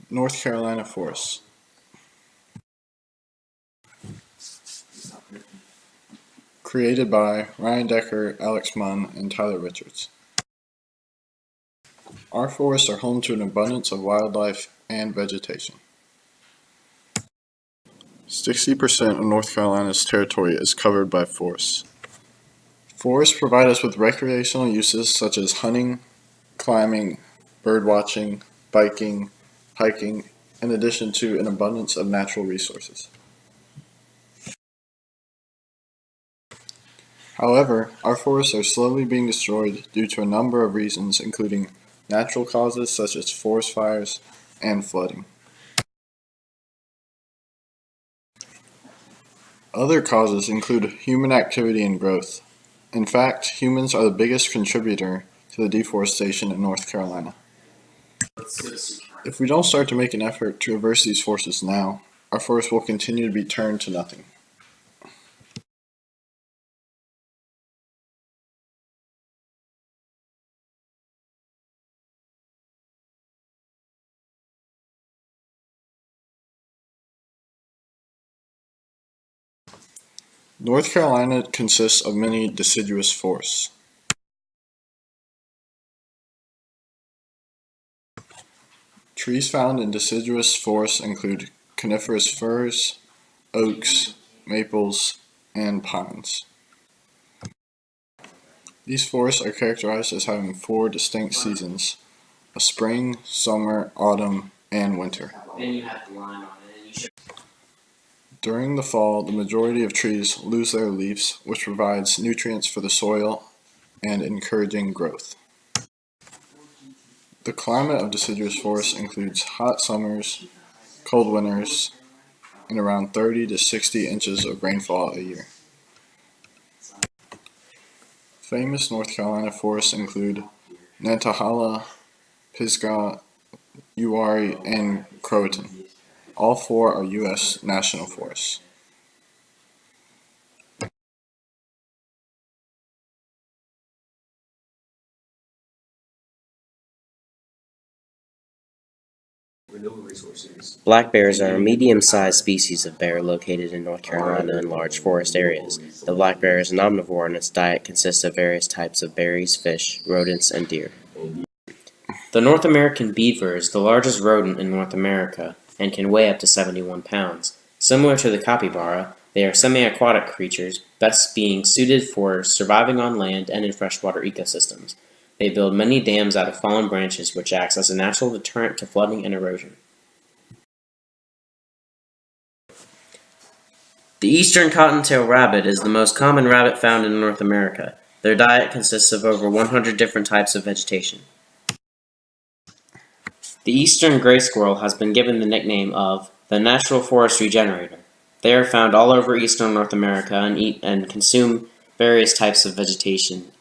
North Carolina forests. Created by Ryan Decker, Alex Munn, and Tyler Richards. Our forests are home to an abundance of wildlife and vegetation. 60% of North Carolina's territory is covered by forests. Forests provide us with recreational uses such as hunting, climbing, birdwatching, biking, hiking, in addition to an abundance of natural resources. However, our forests are slowly being destroyed due to a number of reasons, including natural causes such as forest fires and flooding. Other causes include human activity and growth. In fact, humans are the biggest contributor to the deforestation in North Carolina. If we don't start to make an effort to reverse these forces now, our forests will continue to be turned to nothing. North Carolina consists of many deciduous forests. Trees found in deciduous forests include coniferous firs, oaks, maples, and pines. These forests are characterized as having 4 distinct seasons: a spring, summer, autumn, and winter. During the fall, the majority of trees lose their leaves, which provides nutrients for the soil and encouraging growth. The climate of deciduous forests includes hot summers, cold winters, and around 30 to 60 inches of rainfall a year. Famous North Carolina forests include Nantahala, Pisgah, Uwharrie, and Croatan. All 4 are U.S. national forests. Black bears are a medium-sized species of bear located in North Carolina in large forest areas. The black bear is an omnivore and its diet consists of various types of berries, fish, rodents, and deer. The North American beaver is the largest rodent in North America and can weigh up to 71 pounds. Similar to the capybara, they are semi-aquatic creatures, best being suited for surviving on land and in freshwater ecosystems. They build many dams out of fallen branches, which acts as a natural deterrent to flooding and erosion. The eastern cottontail rabbit is the most common rabbit found in North America. Their diet consists of over 100 different types of vegetation. The eastern gray squirrel has been given the nickname of the natural forest regenerator. They are found all over eastern North America and eat and consume various types of vegetation.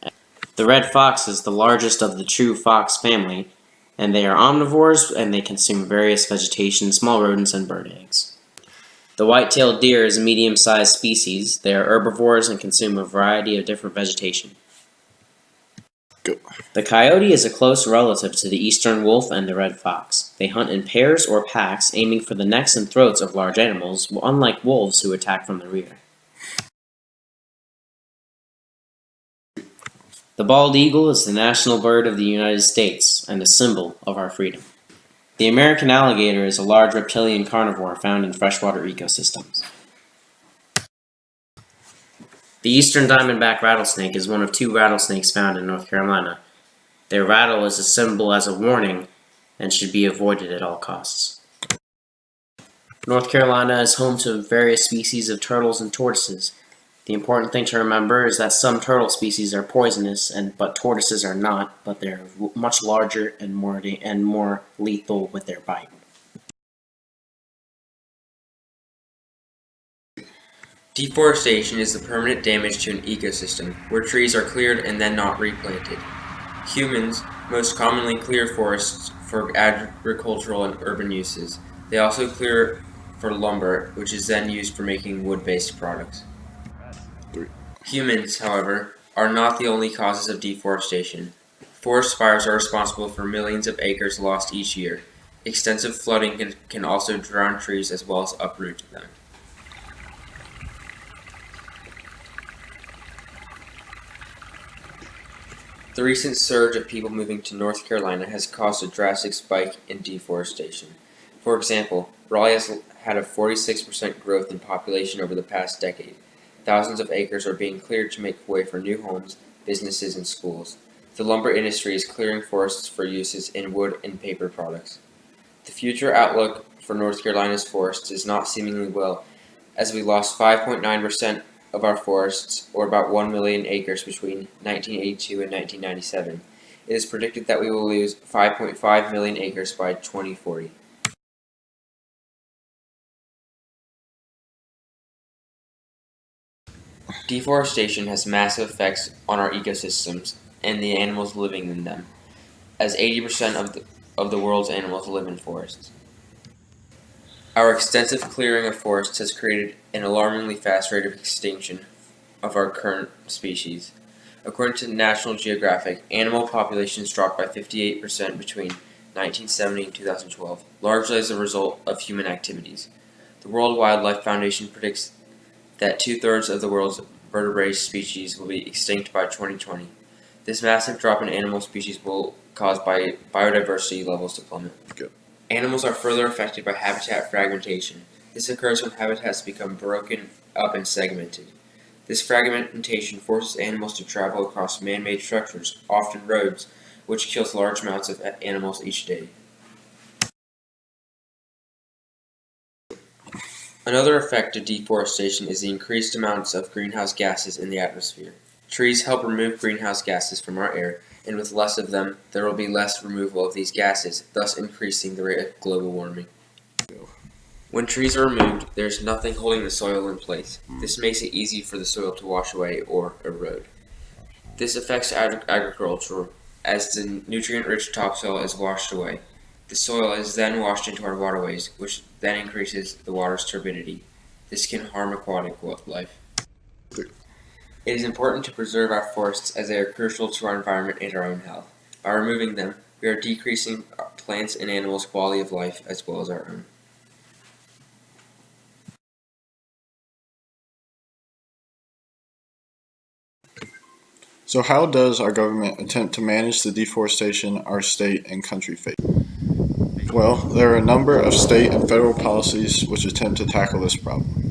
The red fox is the largest of the true fox family, and they are omnivores and they consume various vegetation, small rodents, and bird eggs. The white-tailed deer is a medium-sized species. They are herbivores and consume a variety of different vegetation. The coyote is a close relative to the eastern wolf and the red fox. They hunt in pairs or packs, aiming for the necks and throats of large animals, unlike wolves who attack from the rear. The bald eagle is the national bird of the United States and a symbol of our freedom. The American alligator is a large reptilian carnivore found in freshwater ecosystems. The eastern diamondback rattlesnake is one of 2 rattlesnakes found in North Carolina. Their rattle is a symbol as a warning and should be avoided at all costs. North Carolina is home to various species of turtles and tortoises. The important thing to remember is that some turtle species are poisonous, but tortoises are not, but they're much larger and more lethal with their bite. Deforestation is the permanent damage to an ecosystem, where trees are cleared and then not replanted. Humans most commonly clear forests for agricultural and urban uses. They also clear for lumber, which is then used for making wood-based products. Humans, however, are not the only causes of deforestation. Forest fires are responsible for millions of acres lost each year. Extensive flooding can also drown trees as well as uproot them. The recent surge of people moving to North Carolina has caused a drastic spike in deforestation. For example, Raleigh has had a 46% growth in population over the past decade. Thousands of acres are being cleared to make way for new homes, businesses, and schools. The lumber industry is clearing forests for uses in wood and paper products. The future outlook for North Carolina's forests is not seemingly well, as we lost 5.9% of our forests, or about 1 million acres, between 1982 and 1997. It is predicted that we will lose 5.5 million acres by 2040. Deforestation has massive effects on our ecosystems and the animals living in them, as 80% of the world's animals live in forests. Our extensive clearing of forests has created an alarmingly fast rate of extinction of our current species. According to National Geographic, animal populations dropped by 58% between 1970 and 2012, largely as a result of human activities. The World Wildlife Foundation predicts that 2/3 of the world's vertebrate species will be extinct by 2020. This massive drop in animal species will cause biodiversity levels to plummet. Good. Animals are further affected by habitat fragmentation. This occurs when habitats become broken up and segmented. This fragmentation forces animals to travel across man-made structures, often roads, which kills large amounts of animals each day. Another effect of deforestation is the increased amounts of greenhouse gases in the atmosphere. Trees help remove greenhouse gases from our air, and with less of them, there will be less removal of these gases, thus increasing the rate of global warming. When trees are removed, there is nothing holding the soil in place. This makes it easy for the soil to wash away or erode. This affects agriculture, as the nutrient-rich topsoil is washed away. The soil is then washed into our waterways, which then increases the water's turbidity. This can harm aquatic life. It is important to preserve our forests as they are crucial to our environment and our own health. By removing them, we are decreasing plants and animals' quality of life as well as our own. So how does our government attempt to manage the deforestation our state and country face? Well, there are a number of state and federal policies which attempt to tackle this problem.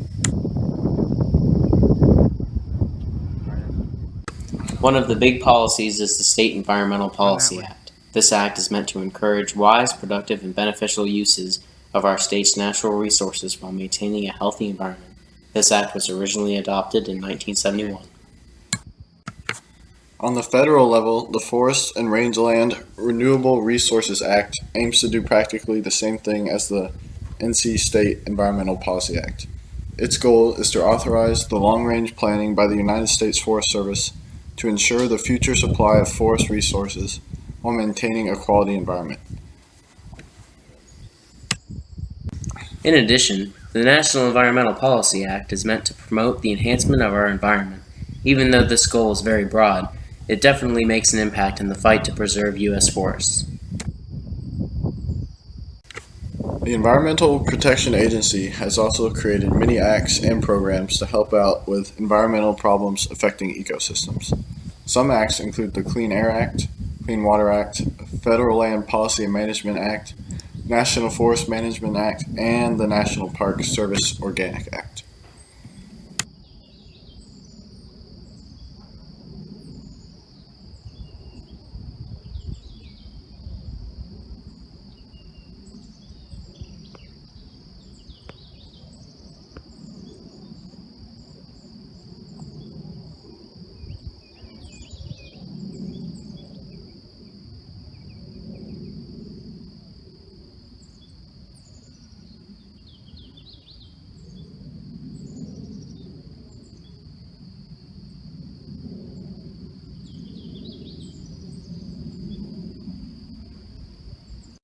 One of the big policies is the State Environmental Policy Act. This act is meant to encourage wise, productive, and beneficial uses of our state's natural resources while maintaining a healthy environment. This act was originally adopted in 1971. On the federal level, the Forest and Rangeland Renewable Resources Act aims to do practically the same thing as the NC State Environmental Policy Act. Its goal is to authorize the long-range planning by the United States Forest Service to ensure the future supply of forest resources while maintaining a quality environment. In addition, the National Environmental Policy Act is meant to promote the enhancement of our environment. Even though this goal is very broad, it definitely makes an impact in the fight to preserve U.S. forests. The Environmental Protection Agency has also created many acts and programs to help out with environmental problems affecting ecosystems. Some acts include the Clean Air Act, Clean Water Act, Federal Land Policy and Management Act, National Forest Management Act, and the National Park Service Organic Act.